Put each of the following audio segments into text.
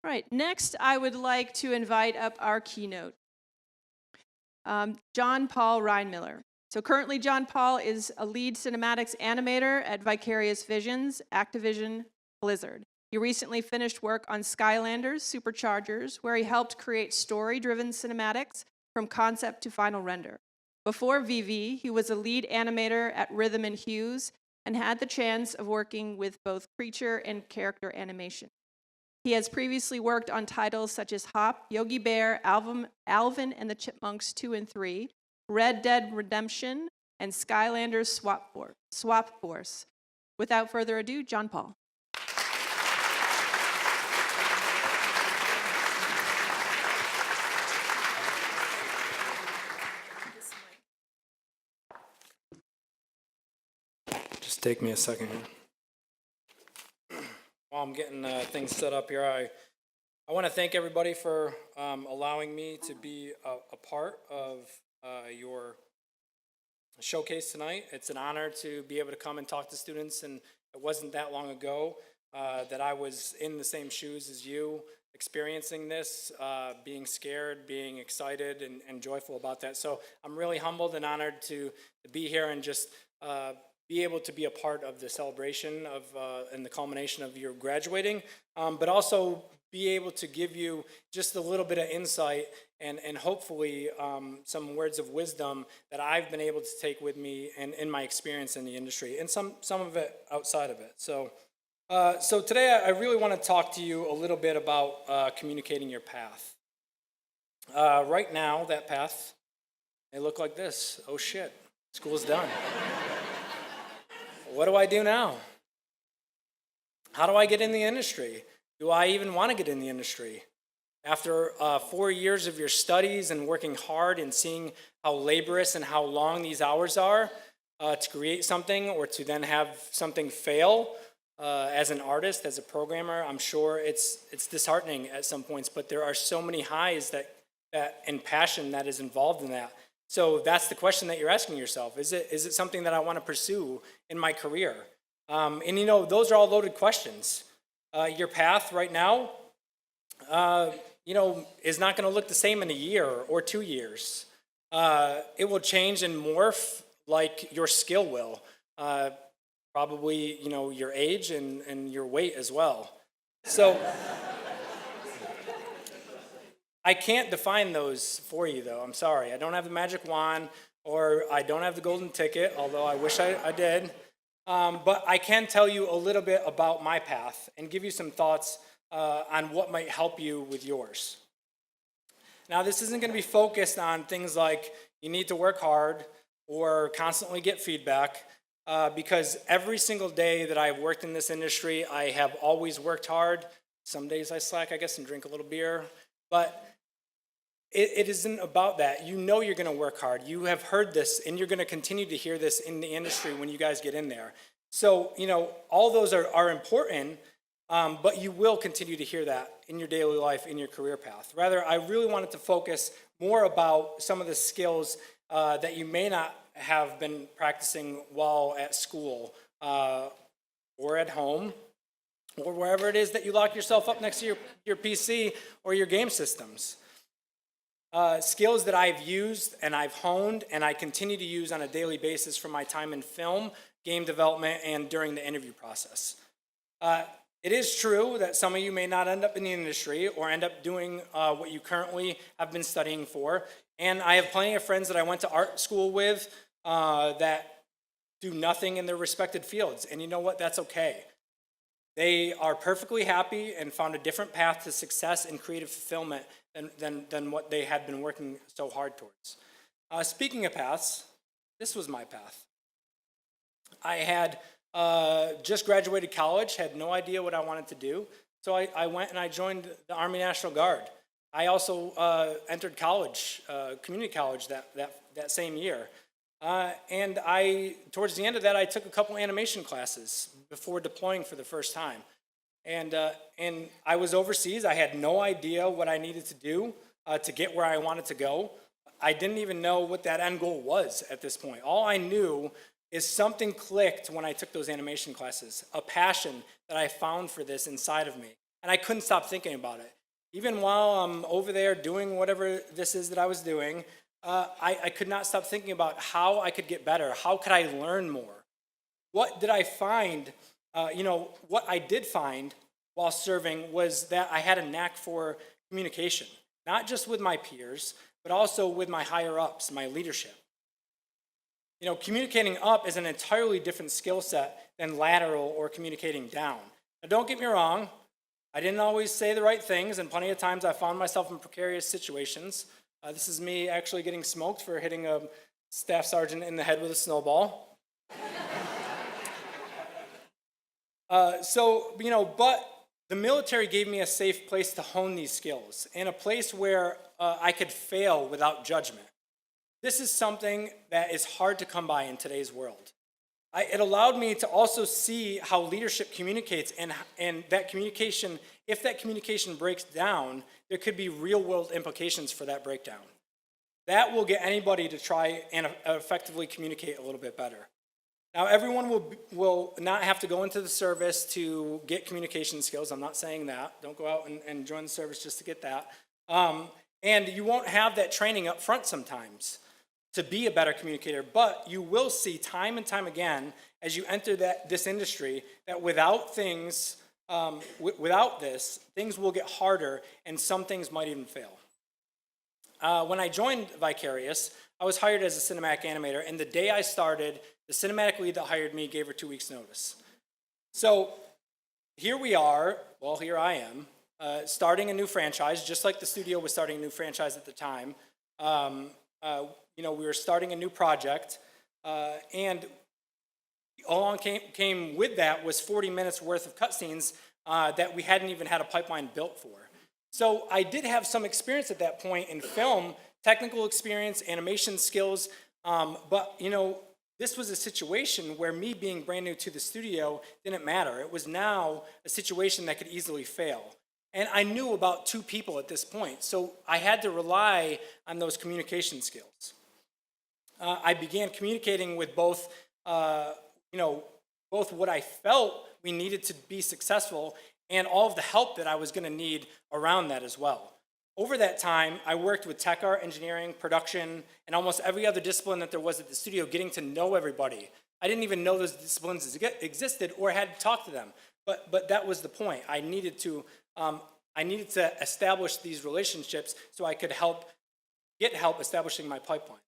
All right, next I would like to invite up our keynote, John Paul Rhinemiller. So currently John Paul is a lead cinematics animator at Vicarious Visions, Activision Blizzard. He recently finished work on Skylanders Superchargers, where he helped create story-driven cinematics from concept to final render. Before VV, he was a lead animator at Rhythm and Hues and had the chance of working with both creature and character animation. He has previously worked on titles such as Hop, Yogi Bear, Alvin and the Chipmunks 2 and 3, Red Dead Redemption, and Skylanders Swap Force. Without further ado, John Paul. Just take me a second here. While I'm getting things set up here, I want to thank everybody for allowing me to be a part of your showcase tonight. It's an honor to be able to come and talk to students, and it wasn't that long ago that I was in the same shoes as you, experiencing this, being scared, being excited, and joyful about that. So I'm really humbled and honored to be here and just be able to be a part of the celebration of and the culmination of your graduating, but also be able to give you just a little bit of insight and hopefully some words of wisdom that I've been able to take with me and in my experience in the industry, and some of it outside of it. So today I really want to talk to you a little bit about communicating your path. Right now, that path may look like this. Oh shit, school's done. What do I do now? How do I get in the industry? Do I even want to get in the industry? After 4 years of your studies and working hard and seeing how laborious and how long these hours are to create something or to then have something fail as an artist, as a programmer, I'm sure it's disheartening at some points, but there are so many highs that and passion that is involved in that. So that's the question that you're asking yourself. Is it something that I want to pursue in my career? And you know, those are all loaded questions. Your path right now, you know, is not going to look the same in a year or 2 years. It will change and morph like your skill will. Probably, you know, your age and your weight as well. So I can't define those for you, though. I'm sorry. I don't have the magic wand, or I don't have the golden ticket, although I wish I did. But I can tell you a little bit about my path and give you some thoughts on what might help you with yours. Now, this isn't going to be focused on things like you need to work hard or constantly get feedback, because every single day that I've worked in this industry, I have always worked hard. Some days I slack, I guess, and drink a little beer. But it isn't about that. You know you're going to work hard. You have heard this, and you're going to continue to hear this in the industry when you guys get in there. So, you know, all those are important, but you will continue to hear that in your daily life, in your career path. Rather, I really wanted to focus more about some of the skills that you may not have been practicing while at school or at home or wherever it is that you lock yourself up next to your PC or your game systems. Skills that I've used and I've honed and I continue to use on a daily basis from my time in film, game development, and during the interview process. It is true that some of you may not end up in the industry or end up doing what you currently have been studying for. And I have plenty of friends that I went to art school with that do nothing in their respected fields. And you know what? That's okay. They are perfectly happy and found a different path to success and creative fulfillment than what they had been working so hard towards. Speaking of paths, this was my path. I had just graduated college, had no idea what I wanted to do, so I went and I joined the Army National Guard. I also entered college, community college that same year. And towards the end of that, I took a couple animation classes before deploying for the first time. And I was overseas. I had no idea what I needed to do to get where I wanted to go. I didn't even know what that end goal was at this point. All I knew is something clicked when I took those animation classes, a passion that I found for this inside of me. And I couldn't stop thinking about it. Even while I'm over there doing whatever this is that I was doing, I could not stop thinking about how I could get better. How could I learn more? What did I find? What I did find while serving was that I had a knack for communication, not just with my peers, but also with my higher ups, my leadership. Communicating up is an entirely different skill set than lateral or communicating down. Now, don't get me wrong, I didn't always say the right things, and plenty of times I found myself in precarious situations. This is me actually getting smoked for hitting a staff sergeant in the head with a snowball. But the military gave me a safe place to hone these skills and a place where I could fail without judgment. This is something that is hard to come by in today's world. It allowed me to also see how leadership communicates, and that communication, if that communication breaks down, there could be real-world implications for that breakdown. That will get anybody to try and effectively communicate a little bit better. Now, everyone will not have to go into the service to get communication skills. I'm not saying that. Don't go out and join the service just to get that. And you won't have that training up front sometimes to be a better communicator, but you will see time and time again as you enter this industry that without this, things will get harder and some things might even fail. When I joined Vicarious, I was hired as a cinematic animator, and the day I started, the cinematic lead that hired me gave her 2 weeks' notice. So here we are, here I am, starting a new franchise, just like the studio was starting a new franchise at the time. We were starting a new project, and along came with that was 40 minutes worth of cutscenes that we hadn't even had a pipeline built for. So I did have some experience at that point in film, technical experience, animation skills, but this was a situation where me being brand new to the studio didn't matter. It was now a situation that could easily fail. And I knew about 2 people at this point, so I had to rely on those communication skills. I began communicating with both what I felt we needed to be successful and all of the help that I was going to need around that as well. Over that time, I worked with tech art, engineering, production, and almost every other discipline that there was at the studio, getting to know everybody. I didn't even know those disciplines existed or had to talk to them, but that was the point. I needed to establish these relationships so I could get help establishing my pipeline.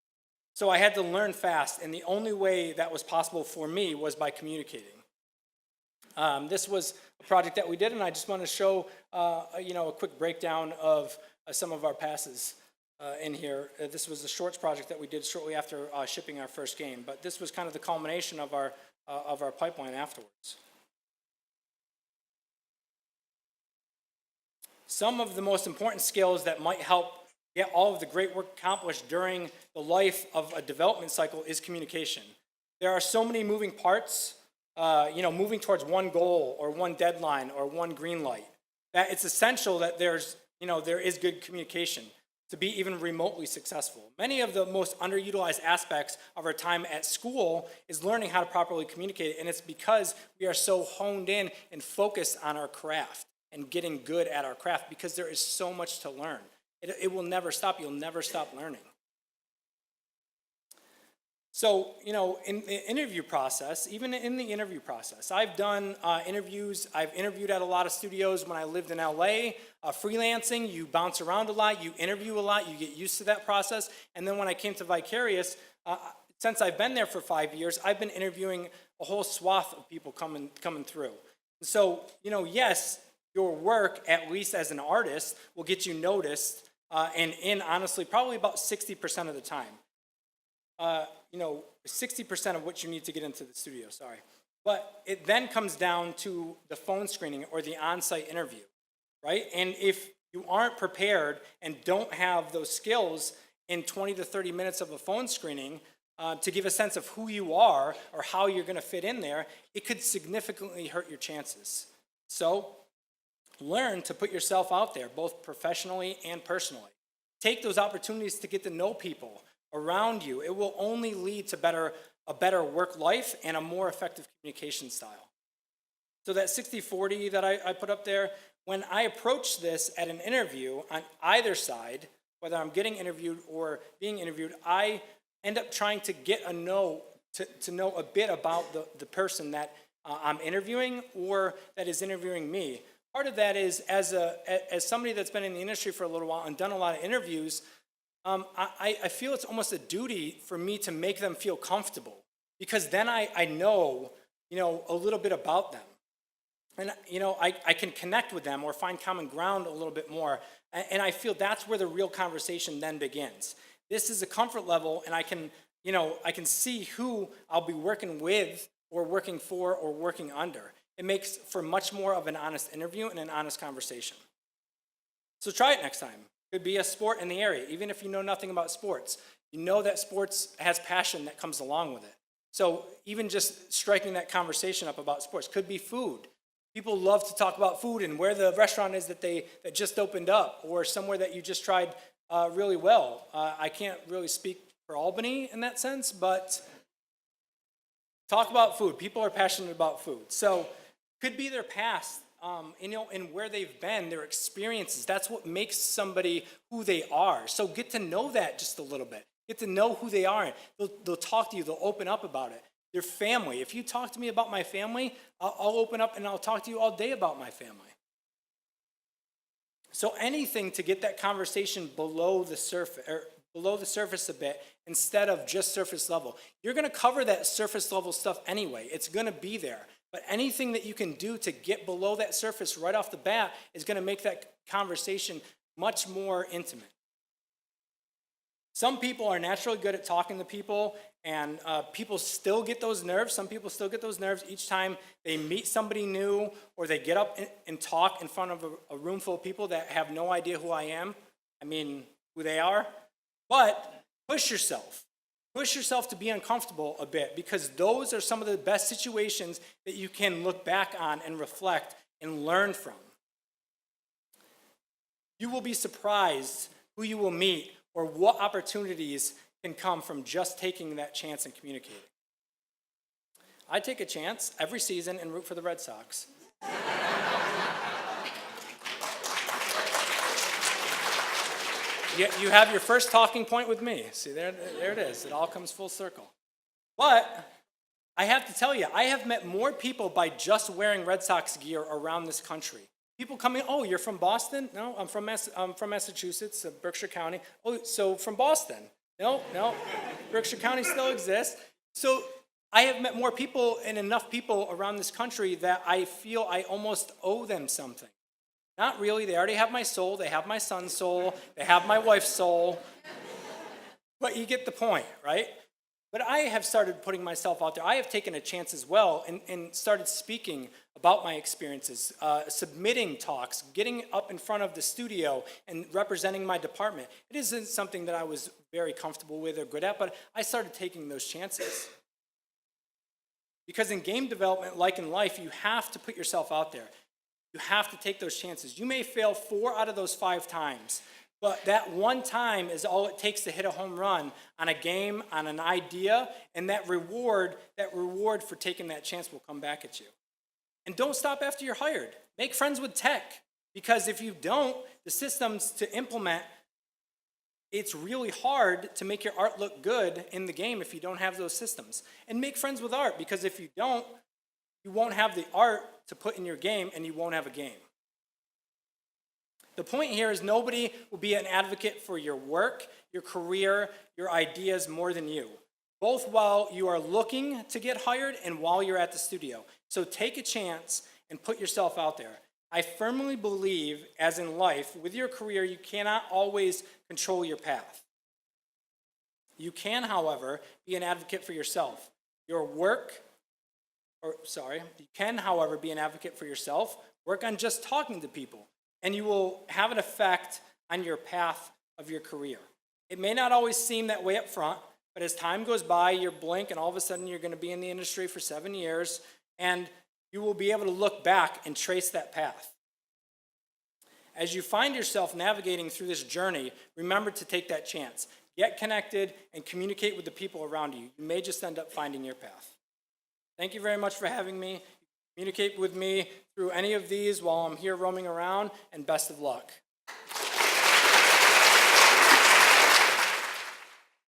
So I had to learn fast, and the only way that was possible for me was by communicating. This was a project that we did, and I just want to show a quick breakdown of some of our passes in here. This was a shorts project that we did shortly after shipping our first game, but this was kind of the culmination of our pipeline afterwards. Some of the most important skills that might help get all of the great work accomplished during the life of a development cycle is communication. There are so many moving parts, moving towards one goal or one deadline or one green light, that it's essential that there is good communication to be even remotely successful. Many of the most underutilized aspects of our time at school is learning how to properly communicate, and it's because we are so honed in and focused on our craft and getting good at our craft, because there is so much to learn. It will never stop. You'll never stop learning. So, in the interview process, I've done interviews. I've interviewed at a lot of studios when I lived in LA. Freelancing, you bounce around a lot, you interview a lot, you get used to that process. And then when I came to Vicarious, since I've been there for 5 years, I've been interviewing a whole swath of people coming through. So, yes, your work, at least as an artist, will get you noticed, and in honestly, probably about 60% of the time. 60% of what you need to get into the studio, sorry. But it then comes down to the phone screening or the on-site interview, right? And if you aren't prepared and don't have those skills in 20 to 30 minutes of a phone screening to give a sense of who you are or how you're going to fit in there, it could significantly hurt your chances. So learn to put yourself out there, both professionally and personally. Take those opportunities to get to know people around you. It will only lead to a better work life and a more effective communication style. So that 60-40 that I put up there, when I approach this at an interview on either side, whether I'm getting interviewed or being interviewed, I end up trying to get to know a bit about the person that I'm interviewing or that is interviewing me. Part of that is as somebody that's been in the industry for a little while and done a lot of interviews, I feel it's almost a duty for me to make them feel comfortable, because then I know, a little bit about them. And, I can connect with them or find common ground a little bit more. And I feel that's where the real conversation then begins. This is a comfort level, and I can see who I'll be working with or working for or working under. It makes for much more of an honest interview and an honest conversation. So try it next time. It could be a sport in the area, even if you know nothing about sports. You know that sports has passion that comes along with it. So even just striking that conversation up about sports could be food. People love to talk about food and where the restaurant is that just opened up, or somewhere that you just tried really well. I can't really speak for Albany in that sense, but talk about food. People are passionate about food. So could be their past, and where they've been, their experiences. That's what makes somebody who they are. So get to know that just a little bit. Get to know who they are. They'll talk to you. They'll open up about it. Their family. If you talk to me about my family, I'll open up and I'll talk to you all day about my family. So anything to get that conversation below the surface a bit instead of just surface level. You're going to cover that surface level stuff anyway. It's going to be there. But anything that you can do to get below that surface right off the bat is going to make that conversation much more intimate. Some people are naturally good at talking to people, and people still get those nerves. Some people still get those nerves each time they meet somebody new or they get up and talk in front of a room full of people that have no idea who I am. Who they are. But push yourself. Push yourself to be uncomfortable a bit, because those are some of the best situations that you can look back on and reflect and learn from. You will be surprised who you will meet or what opportunities can come from just taking that chance and communicating. I take a chance every season and root for the Red Sox. You have your first talking point with me. See, there it is. It all comes full circle. But I have to tell you, I have met more people by just wearing Red Sox gear around this country. People come in, oh, you're from Boston? No, I'm from Massachusetts, Berkshire County. Oh, so from Boston? No, Berkshire County still exists. So I have met more people and enough people around this country that I feel I almost owe them something. Not really. They already have my soul. They have my son's soul. They have my wife's soul. But you get the point, right? But I have started putting myself out there. I have taken a chance as well and started speaking about my experiences, submitting talks, getting up in front of the studio and representing my department. It isn't something that I was very comfortable with or good at, but I started taking those chances. Because in game development, like in life, you have to put yourself out there. You have to take those chances. You may fail 4 out of those 5 times, but that one time is all it takes to hit a home run on a game, on an idea, and that reward for taking that chance will come back at you. And don't stop after you're hired. Make friends with tech, because if you don't, the systems to implement, it's really hard to make your art look good in the game if you don't have those systems. And make friends with art, because if you don't, you won't have the art to put in your game, and you won't have a game. The point here is nobody will be an advocate for your work, your career, your ideas more than you, both while you are looking to get hired and while you're at the studio. So take a chance and put yourself out there. I firmly believe, as in life, with your career, you cannot always control your path. You can, however, be an advocate for yourself. You can, however, be an advocate for yourself. Work on just talking to people, and you will have an effect on your path of your career. It may not always seem that way up front, but as time goes by, you blink, and all of a sudden you're going to be in the industry for 7 years, and you will be able to look back and trace that path. As you find yourself navigating through this journey, remember to take that chance. Get connected and communicate with the people around you. You may just end up finding your path. Thank you very much for having me. Communicate with me through any of these while I'm here roaming around, and best of luck.